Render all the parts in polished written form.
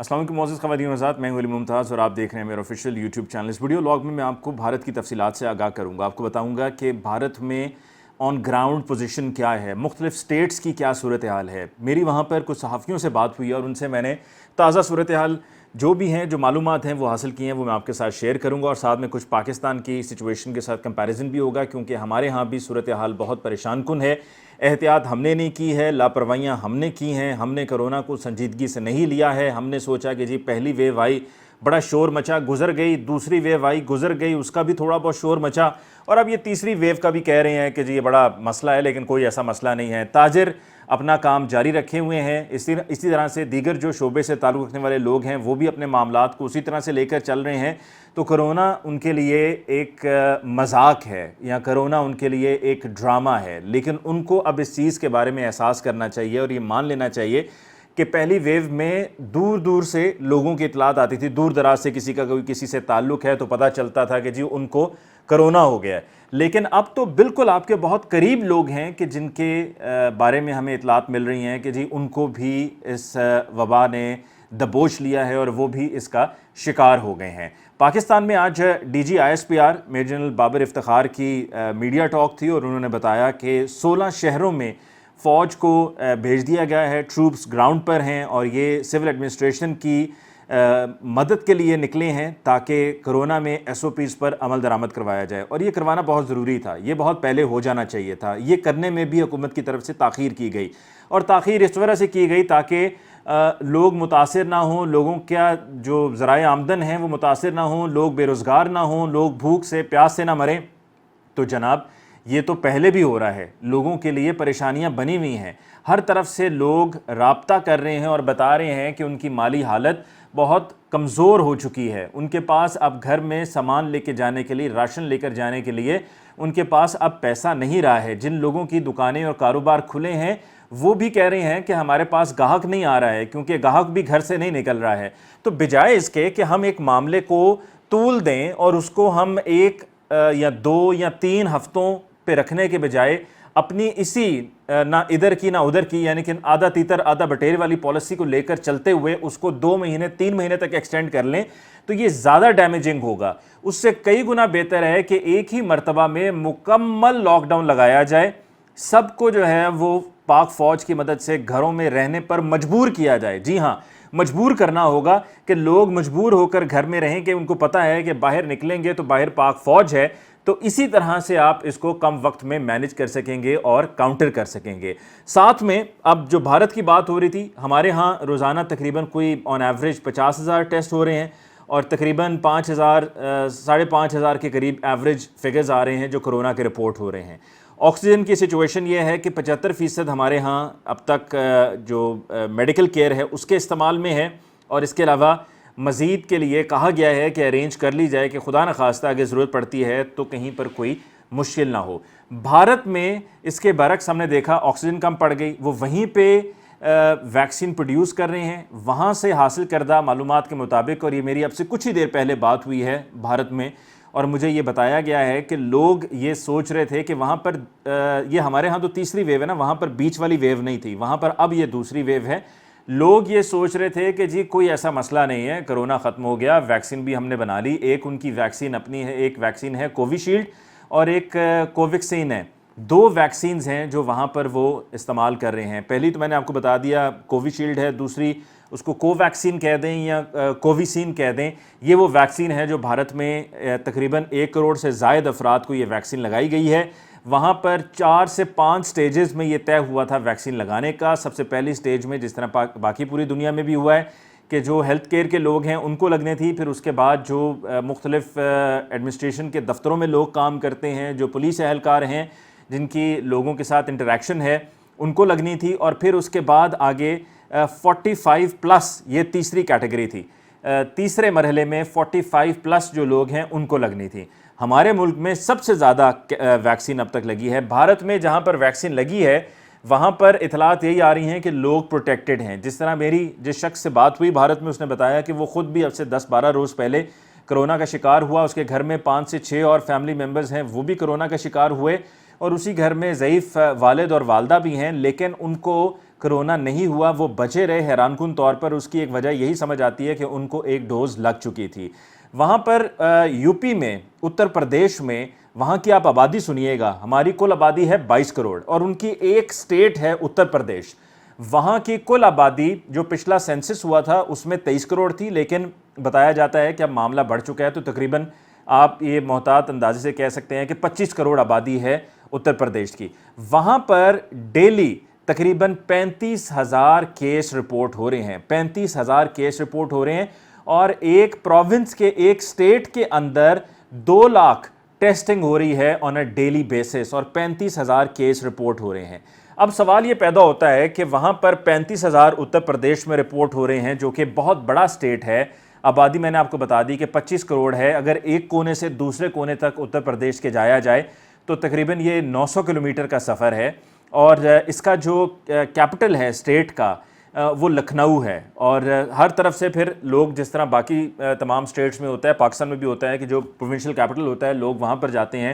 السلام علیکم معزز خواتین و حضرات، میں ہوں علی ممتاز اور آپ دیکھ رہے ہیں میرا آفیشیل یوٹیوب چینل۔ اس ویڈیو لاگ میں آپ کو بھارت کی تفصیلات سے آگاہ کروں گا۔ آپ کو بتاؤں گا کہ بھارت میں آن گراؤنڈ پوزیشن کیا ہے، مختلف سٹیٹس کی کیا صورتحال ہے۔ میری وہاں پر کچھ صحافیوں سے بات ہوئی اور ان سے میں نے تازہ صورتحال جو بھی ہیں، جو معلومات ہیں وہ حاصل کی ہیں، وہ میں آپ کے ساتھ شیئر کروں گا، اور ساتھ میں کچھ پاکستان کی سچویشن کے ساتھ کمپیریزن بھی ہوگا، کیونکہ ہمارے ہاں بھی صورتحال بہت پریشان کن ہے۔ احتیاط ہم نے نہیں کی ہے، لاپرواہیاں ہم نے کی ہیں، ہم نے کرونا کو سنجیدگی سے نہیں لیا ہے۔ ہم نے سوچا کہ جی پہلی ویو آئی، بڑا شور مچا، گزر گئی، دوسری ویو آئی، گزر گئی، اس کا بھی تھوڑا بہت شور مچا، اور اب یہ تیسری ویو کا بھی کہہ رہے ہیں کہ جی یہ بڑا مسئلہ ہے، لیکن کوئی ایسا مسئلہ نہیں ہے۔ تاجر اپنا کام جاری رکھے ہوئے ہیں، اسی طرح سے دیگر جو شعبے سے تعلق رکھنے والے لوگ ہیں وہ بھی اپنے معاملات کو اسی طرح سے لے کر چل رہے ہیں۔ تو کرونا ان کے لیے ایک مذاق ہے یا کرونا ان کے لیے ایک ڈرامہ ہے، لیکن ان کو اب اس چیز کے بارے میں احساس کرنا چاہیے اور یہ مان لینا چاہیے کہ پہلی ویو میں دور دور سے لوگوں کی اطلاعات آتی تھی، دور دراز سے کسی کا کوئی کسی سے تعلق ہے تو پتہ چلتا تھا کہ جی ان کو کرونا ہو گیا ہے۔ لیکن اب تو بالکل آپ کے بہت قریب لوگ ہیں کہ جن کے بارے میں ہمیں اطلاعات مل رہی ہیں کہ جی ان کو بھی اس وبا نے دبوچ لیا ہے اور وہ بھی اس کا شکار ہو گئے ہیں۔ پاکستان میں آج D G I S P R major general Babar Iftikhar کی میڈیا ٹاک تھی، اور انہوں نے بتایا کہ 16 شہروں میں فوج کو بھیج دیا گیا ہے، ٹروپس گراؤنڈ پر ہیں، اور یہ سول ایڈمنسٹریشن کی مدد کے لیے نکلے ہیں تاکہ کرونا میں ایس او پیز پر عمل درآمد کروایا جائے، اور یہ کروانا بہت ضروری تھا، یہ بہت پہلے ہو جانا چاہیے تھا۔ یہ کرنے میں بھی حکومت کی طرف سے تاخیر کی گئی، اور تاخیر اس وجہ سے کی گئی تاکہ لوگ متاثر نہ ہوں، لوگوں کا جو ذرائع آمدن ہیں وہ متاثر نہ ہوں، لوگ بے روزگار نہ ہوں، لوگ بھوک سے پیاس سے نہ مریں۔ تو جناب یہ تو پہلے بھی ہو رہا ہے، لوگوں کے لیے پریشانیاں بنی ہوئی ہیں، ہر طرف سے لوگ رابطہ کر رہے ہیں اور بتا رہے ہیں کہ ان کی مالی حالت بہت کمزور ہو چکی ہے، ان کے پاس اب گھر میں سامان لے کے جانے کے لیے، راشن لے کر جانے کے لیے ان کے پاس اب پیسہ نہیں رہا ہے۔ جن لوگوں کی دکانیں اور کاروبار کھلے ہیں وہ بھی کہہ رہے ہیں کہ ہمارے پاس گاہک نہیں آ رہا ہے، کیونکہ گاہک بھی گھر سے نہیں نکل رہا ہے۔ تو بجائے اس کے کہ ہم ایک معاملے کو طول دیں اور اس کو ہم 1 یا 2 یا 3 ہفتوں پہ رکھنے کے بجائے اپنی اسی نہ ادھر کی نہ ادھر کی، یعنی کہ آدھا تیتر آدھا بٹیر والی پالیسی کو لے کر چلتے ہوئے اس کو 2 مہینے 3 مہینے تک ایکسٹینڈ کر لیں، تو یہ زیادہ ڈیمیجنگ ہوگا۔ اس سے کئی گنا بہتر ہے کہ ایک ہی مرتبہ میں مکمل لاک ڈاؤن لگایا جائے، سب کو جو ہے وہ پاک فوج کی مدد سے گھروں میں رہنے پر مجبور کیا جائے۔ جی ہاں، مجبور کرنا ہوگا کہ لوگ مجبور ہو کر گھر میں رہیں، کہ ان کو پتہ ہے کہ باہر نکلیں گے تو باہر پاک فوج ہے، تو اسی طرح سے آپ اس کو کم وقت میں مینج کر سکیں گے اور کاؤنٹر کر سکیں گے۔ ساتھ میں اب جو بھارت کی بات ہو رہی تھی، ہمارے ہاں روزانہ تقریباً کوئی آن ایوریج 50,000 ٹیسٹ ہو رہے ہیں، اور تقریباً 5,000 5,500 کے قریب ایوریج فگرز آ رہے ہیں جو کرونا کے رپورٹ ہو رہے ہیں۔ آکسیجن کی سچویشن یہ ہے کہ 75% ہمارے ہاں اب تک جو میڈیکل کیئر ہے اس کے استعمال میں ہے، اور اس کے علاوہ مزید کے لیے کہا گیا ہے کہ ارینج کر لی جائے کہ خدا نخواستہ اگر ضرورت پڑتی ہے تو کہیں پر کوئی مشکل نہ ہو۔ بھارت میں اس کے برعکس ہم نے دیکھا آکسیجن کم پڑ گئی، وہ وہیں پہ ویکسین پروڈیوس کر رہے ہیں، وہاں سے حاصل کردہ معلومات کے مطابق، اور یہ میری اب سے کچھ ہی دیر پہلے بات ہوئی ہے بھارت میں، اور مجھے یہ بتایا گیا ہے کہ لوگ یہ سوچ رہے تھے کہ وہاں پر یہ ہمارے ہاں تو تیسری ویو ہے نا، وہاں پر بیچ والی ویو نہیں تھی، وہاں پر اب یہ دوسری ویو ہے۔ لوگ یہ سوچ رہے تھے کہ جی کوئی ایسا مسئلہ نہیں ہے، کرونا ختم ہو گیا، ویکسین بھی ہم نے بنا لی، ایک ان کی ویکسین اپنی ہے، ایک ویکسین ہے کووی شیلڈ اور ایک کوویکسین ہے، 2 ویکسینز ہیں جو وہاں پر وہ استعمال کر رہے ہیں۔ پہلی تو میں نے آپ کو بتا دیا کووی شیلڈ ہے، دوسری اس کو کو ویکسین کہہ دیں یا کوویسین کہہ دیں، یہ وہ ویکسین ہے جو بھارت میں تقریباً 1 کروڑ سے زائد افراد کو یہ ویکسین لگائی گئی ہے۔ وہاں پر 4 سے 5 سٹیجز میں یہ طے ہوا تھا ویکسین لگانے کا۔ سب سے پہلی سٹیج میں جس طرح باقی پوری دنیا میں بھی ہوا ہے کہ جو ہیلتھ کیئر کے لوگ ہیں ان کو لگنے تھی، پھر اس کے بعد جو مختلف ایڈمنسٹریشن کے دفتروں میں لوگ کام کرتے ہیں، جو پولیس اہلکار ہیں جن کی لوگوں کے ساتھ انٹریکشن ہے ان کو لگنی تھی، اور پھر اس کے بعد آگے 45+ یہ تیسری کیٹیگری تھی، تیسرے مرحلے میں 45+ جو لوگ ہیں ان کو لگنی تھی۔ ہمارے ملک میں سب سے زیادہ ویکسین اب تک لگی ہے۔ بھارت میں جہاں پر ویکسین لگی ہے وہاں پر اطلاعات یہی آ رہی ہیں کہ لوگ پروٹیکٹڈ ہیں۔ جس طرح میری جس شخص سے بات ہوئی بھارت میں، اس نے بتایا کہ وہ خود بھی اب سے 10-12 روز پہلے کرونا کا شکار ہوا، اس کے گھر میں 5 سے 6 اور فیملی ممبرز ہیں وہ بھی کرونا کا شکار ہوئے، اور اسی گھر میں ضعیف والد اور والدہ بھی ہیں، لیکن ان کو کرونا نہیں ہوا وہ بچے رہے حیران کن طور پر، اس کی ایک وجہ یہی سمجھ آتی ہے کہ ان کو ایک ڈوز لگ چکی تھی۔ وہاں پر یو پی میں، اتر پردیش میں، وہاں کی آپ آبادی سنیے گا، ہماری کل آبادی ہے 22 کروڑ اور ان کی ایک سٹیٹ ہے اتر پردیش، وہاں کی کل آبادی جو پچھلا سینسس ہوا تھا اس میں 23 کروڑ تھی، لیکن بتایا جاتا ہے کہ اب معاملہ بڑھ چکا ہے، تو تقریباً آپ یہ محتاط اندازے سے کہہ سکتے ہیں کہ 25 کروڑ آبادی ہے اتر پردیش کی۔ وہاں پر ڈیلی تقریباً 35,000 کیس رپورٹ ہو رہے ہیں، 35,000 کیس رپورٹ ہو رہے ہیں، اور ایک پروونس کے، ایک سٹیٹ کے اندر 2 لاکھ ٹیسٹنگ ہو رہی ہے آن اے ڈیلی بیسس، اور 35,000 کیس رپورٹ ہو رہے ہیں۔ اب سوال یہ پیدا ہوتا ہے کہ وہاں پر 35,000 اتر پردیش میں رپورٹ ہو رہے ہیں، جو کہ بہت بڑا سٹیٹ ہے، آبادی میں نے آپ کو بتا دی کہ 25 کروڑ ہے، اگر ایک کونے سے دوسرے کونے تک اتر پردیش کے جایا جائے تو تقریباً یہ 900 کلومیٹر کا سفر ہے، اور اس کا جو کیپٹل ہے اسٹیٹ کا وہ لکھنؤ ہے، اور ہر طرف سے پھر لوگ، جس طرح باقی تمام اسٹیٹس میں ہوتا ہے، پاکستان میں بھی ہوتا ہے کہ جو پروونشل کیپٹل ہوتا ہے لوگ وہاں پر جاتے ہیں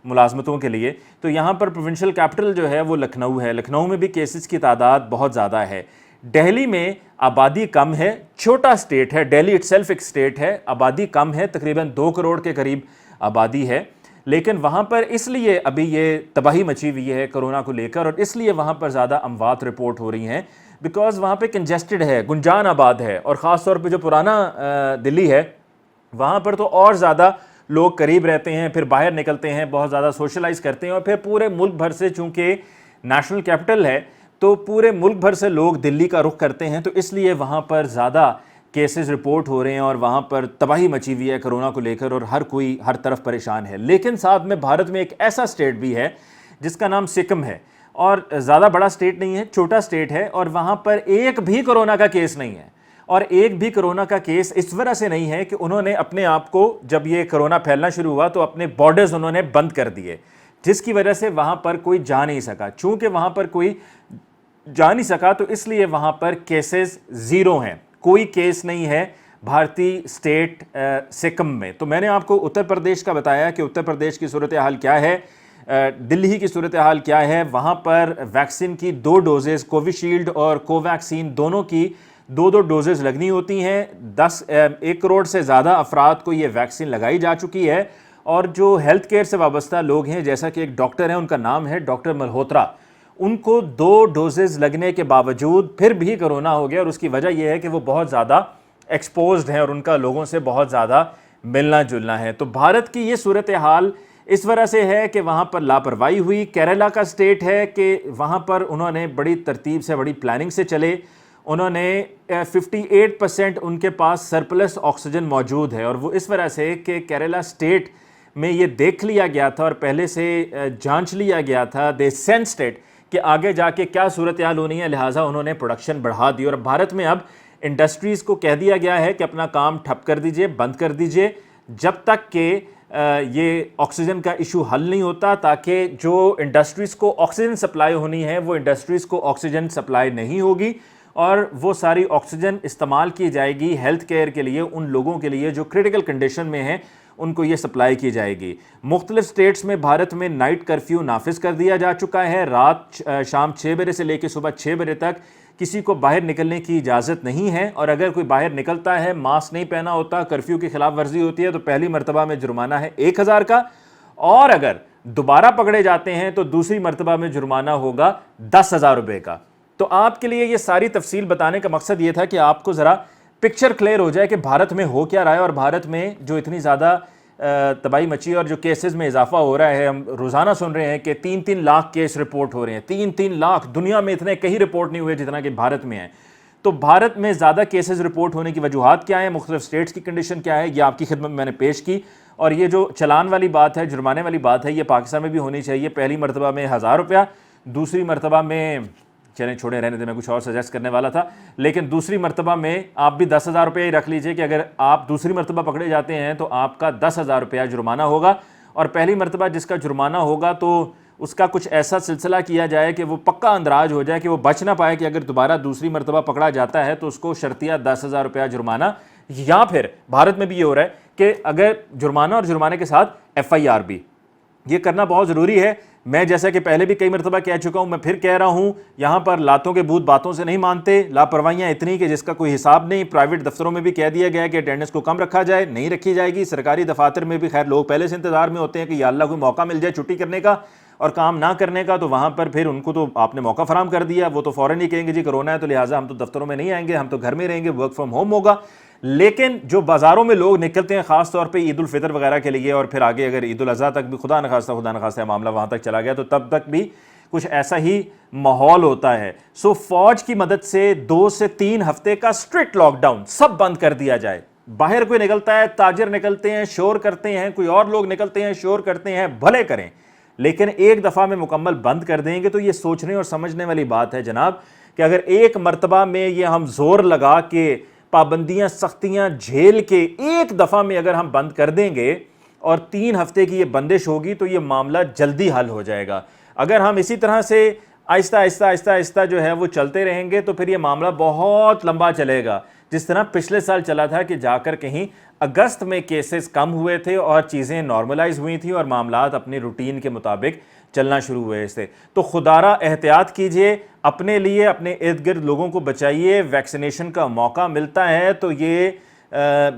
ملازمتوں کے لیے، تو یہاں پر پروونشل کیپٹل جو ہے وہ لکھنؤ ہے۔ لکھنؤ میں بھی کیسز کی تعداد بہت زیادہ ہے۔ دہلی میں آبادی کم ہے، چھوٹا سٹیٹ ہے، دہلی اٹ سیلف ایک سٹیٹ ہے، آبادی کم ہے، تقریباً 2 کروڑ کے قریب آبادی ہے، لیکن وہاں پر اس لیے ابھی یہ تباہی مچی ہوئی ہے کرونا کو لے کر، اور اس لیے وہاں پر زیادہ اموات رپورٹ ہو رہی ہیں، بیکاز وہاں پہ کنجسٹڈ ہے، گنجان آباد ہے، اور خاص طور پہ جو پرانا دلی ہے وہاں پر تو اور زیادہ لوگ قریب رہتے ہیں، پھر باہر نکلتے ہیں، بہت زیادہ سوشلائز کرتے ہیں، اور پھر پورے ملک بھر سے، چونکہ نیشنل کیپٹل ہے تو پورے ملک بھر سے لوگ دلی کا رخ کرتے ہیں، تو اس لیے وہاں پر زیادہ کیسز رپورٹ ہو رہے ہیں، اور وہاں پر تباہی مچی ہوئی ہے کرونا کو لے کر، اور ہر کوئی ہر طرف پریشان ہے۔ لیکن ساتھ میں بھارت میں ایک ایسا سٹیٹ بھی ہے جس کا نام سکم ہے، اور زیادہ بڑا سٹیٹ نہیں ہے، چھوٹا سٹیٹ ہے، اور وہاں پر ایک بھی کرونا کا کیس نہیں ہے، اور ایک بھی کرونا کا کیس اس وجہ سے نہیں ہے کہ انہوں نے اپنے آپ کو، جب یہ کرونا پھیلنا شروع ہوا تو اپنے بارڈرز انہوں نے بند کر دیے، جس کی وجہ سے وہاں پر کوئی جا نہیں سکا۔ چونکہ وہاں پر کوئی جا نہیں سکا تو اس لیے وہاں پر کیسز زیرو ہیں، کوئی کیس نہیں ہے بھارتی سٹیٹ سکم میں۔ تو میں نے آپ کو اتر پردیش کا بتایا کہ اتر پردیش کی صورتحال کیا ہے، دلی کی صورتحال کیا ہے۔ وہاں پر ویکسین کی 2 ڈوزز، کوویشیلڈ اور کوویکسین، دونوں کی 2 ڈوزز لگنی ہوتی ہیں۔ 1 کروڑ سے زیادہ افراد کو یہ ویکسین لگائی جا چکی ہے، اور جو ہیلتھ کیئر سے وابستہ لوگ ہیں، جیسا کہ ایک ڈاکٹر ہیں، ان کا نام ہے ڈاکٹر ملہوترا، ان کو 2 ڈوزز لگنے کے باوجود پھر بھی کرونا ہو گیا، اور اس کی وجہ یہ ہے کہ وہ بہت زیادہ ایکسپوزڈ ہیں، اور ان کا لوگوں سے بہت زیادہ ملنا جلنا ہے۔ تو بھارت کی یہ صورتحال اس وجہ سے ہے کہ وہاں پر لاپرواہی ہوئی۔ کیرلا کا سٹیٹ ہے کہ وہاں پر انہوں نے بڑی ترتیب سے، بڑی پلاننگ سے چلے، انہوں نے 58% ان کے پاس سرپلس آکسیجن موجود ہے، اور وہ اس وجہ سے کہ کیرلا سٹیٹ میں یہ دیکھ لیا گیا تھا اور پہلے سے جانچ لیا گیا تھا، دے سینسڈ اٹ کہ آگے جا کے کیا صورتحال ہونی ہے، لہٰذا انہوں نے پروڈکشن بڑھا دی، اور بھارت میں اب انڈسٹریز کو کہہ دیا گیا ہے کہ اپنا کام ٹھپ کر دیجئے، بند کر دیجئے، جب تک کہ یہ آکسیجن کا ایشو حل نہیں ہوتا، تاکہ جو انڈسٹریز کو آکسیجن سپلائی ہونی ہے وہ انڈسٹریز کو آکسیجن سپلائی نہیں ہوگی، اور وہ ساری آکسیجن استعمال کی جائے گی ہیلتھ کیئر کے لیے، ان لوگوں کے لیے جو کریٹیکل کنڈیشن میں ہیں، ان کو یہ سپلائی کی جائے گی۔ مختلف سٹیٹس میں بھارت میں نائٹ کرفیو نافذ کر دیا جا چکا ہے، رات شام 6 بجے سے لے کے صبح 6 بجے تک کسی کو باہر نکلنے کی اجازت نہیں ہے، اور اگر کوئی باہر نکلتا ہے، ماسک نہیں پہنا ہوتا، کرفیو کی خلاف ورزی ہوتی ہے، تو پہلی مرتبہ میں جرمانہ ہے 1000 کا، اور اگر دوبارہ پکڑے جاتے ہیں تو دوسری مرتبہ میں جرمانہ ہوگا 10,000 روپے کا۔ تو آپ کے لیے یہ ساری تفصیل بتانے کا مقصد یہ تھا کہ آپ کو ذرا پکچر کلیئر ہو جائے کہ بھارت میں ہو کیا رہا ہے، اور بھارت میں جو اتنی زیادہ تباہی مچی اور جو کیسز میں اضافہ ہو رہا ہے، ہم روزانہ سن رہے ہیں کہ 3-3 لاکھ کیس رپورٹ ہو رہے ہیں، 3-3 لاکھ، دنیا میں اتنے کہیں رپورٹ نہیں ہوئے جتنا کہ بھارت میں ہیں۔ تو بھارت میں زیادہ کیسز رپورٹ ہونے کی وجوہات کیا ہیں، مختلف سٹیٹس کی کنڈیشن کیا ہے، یہ آپ کی خدمت میں میں نے پیش کی، اور یہ جو چلان والی بات ہے، جرمانے والی بات ہے، یہ پاکستان میں بھی ہونی چاہیے۔ پہلی مرتبہ میں 1000 روپیہ، دوسری مرتبہ میں، چلیں چھوڑے رہنے دیں، میں کچھ اور سجیسٹ کرنے والا تھا، لیکن دوسری مرتبہ میں آپ بھی 10,000 روپیہ ہی رکھ لیجئے کہ اگر آپ دوسری مرتبہ پکڑے جاتے ہیں تو آپ کا 10,000 روپیہ جرمانہ ہوگا، اور پہلی مرتبہ جس کا جرمانہ ہوگا تو اس کا کچھ ایسا سلسلہ کیا جائے کہ وہ پکا اندراج ہو جائے کہ وہ بچ نہ پائے کہ اگر دوبارہ دوسری مرتبہ پکڑا جاتا ہے تو اس کو شرطیہ 10,000 روپیہ جرمانہ، یا پھر بھارت میں بھی یہ ہو رہا ہے کہ اگر جرمانہ اور جرمانے کے ساتھ FIR بھی، یہ کرنا بہت ضروری ہے میں جیسا کہ پہلے بھی کئی مرتبہ کہہ چکا ہوں، میں پھر کہہ رہا ہوں، یہاں پر لاتوں کے بھوت باتوں سے نہیں مانتے، لاپرواہیاں اتنی کہ جس کا کوئی حساب نہیں۔ پرائیویٹ دفتروں میں بھی کہہ دیا گیا ہے کہ اٹینڈنس کو کم رکھا جائے، نہیں رکھی جائے گی۔ سرکاری دفاتر میں بھی خیر لوگ پہلے سے انتظار میں ہوتے ہیں کہ یا اللہ کوئی موقع مل جائے چھٹی کرنے کا اور کام نہ کرنے کا، تو وہاں پر پھر ان کو تو آپ نے موقع فراہم کر دیا، وہ تو فوراً ہی کہیں گے جی کرونا ہے تو لہٰذا ہم تو دفتروں میں نہیں آئیں گے، ہم تو گھر میں رہیں گے، ورک فرام ہوم ہوگا۔ لیکن جو بازاروں میں لوگ نکلتے ہیں خاص طور پہ عید الفطر وغیرہ کے لیے، اور پھر آگے اگر عید الاضحیٰ تک بھی خدا نخواستہ معاملہ وہاں تک چلا گیا تو تب تک بھی کچھ ایسا ہی ماحول ہوتا ہے۔ سو فوج کی مدد سے 2 سے 3 ہفتے کا اسٹرکٹ لاک ڈاؤن سب بند کر دیا جائے۔ باہر کوئی نکلتا ہے، تاجر نکلتے ہیں شور کرتے ہیں، کوئی اور لوگ نکلتے ہیں شور کرتے ہیں، بھلے کریں، لیکن ایک دفعہ میں مکمل بند کر دیں گے تو یہ سوچنے اور سمجھنے والی بات ہے جناب کہ اگر ایک مرتبہ میں یہ ہم زور لگا کے پابندیاں سختیاں جھیل کے ایک دفعہ میں اگر ہم بند کر دیں گے اور 3 ہفتے کی یہ بندش ہوگی تو یہ معاملہ جلدی حل ہو جائے گا۔ اگر ہم اسی طرح سے آہستہ آہستہ آہستہ آہستہ جو ہے وہ چلتے رہیں گے تو پھر یہ معاملہ بہت لمبا چلے گا، جس طرح پچھلے سال چلا تھا کہ جا کر کہیں اگست میں کیسز کم ہوئے تھے اور چیزیں نارملائز ہوئی تھیں اور معاملات اپنی روٹین کے مطابق چلنا شروع ہوئے سے۔ تو خدارہ احتیاط کیجئے، اپنے لیے اپنے ارد گرد لوگوں کو بچائیے۔ ویکسینیشن کا موقع ملتا ہے تو یہ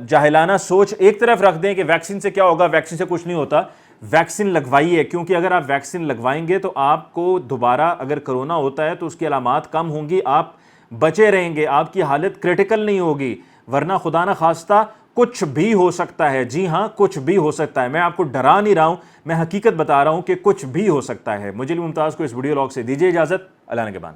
جاہلانہ سوچ ایک طرف رکھ دیں کہ ویکسین سے کیا ہوگا، ویکسین سے کچھ نہیں ہوتا۔ ویکسین لگوائیے، کیونکہ اگر آپ ویکسین لگوائیں گے تو آپ کو دوبارہ اگر کرونا ہوتا ہے تو اس کی علامات کم ہوں گی، آپ بچے رہیں گے، آپ کی حالت کریٹیکل نہیں ہوگی، ورنہ خدا نہ خواستہ کچھ بھی ہو سکتا ہے۔ جی ہاں، کچھ بھی ہو سکتا ہے۔ میں آپ کو ڈرا نہیں رہا ہوں، میں حقیقت بتا رہا ہوں کہ کچھ بھی ہو سکتا ہے۔ مجھے ممتاز کو اس ویڈیو لاگ سے دیجیے اجازت۔ اللہ نگہبان۔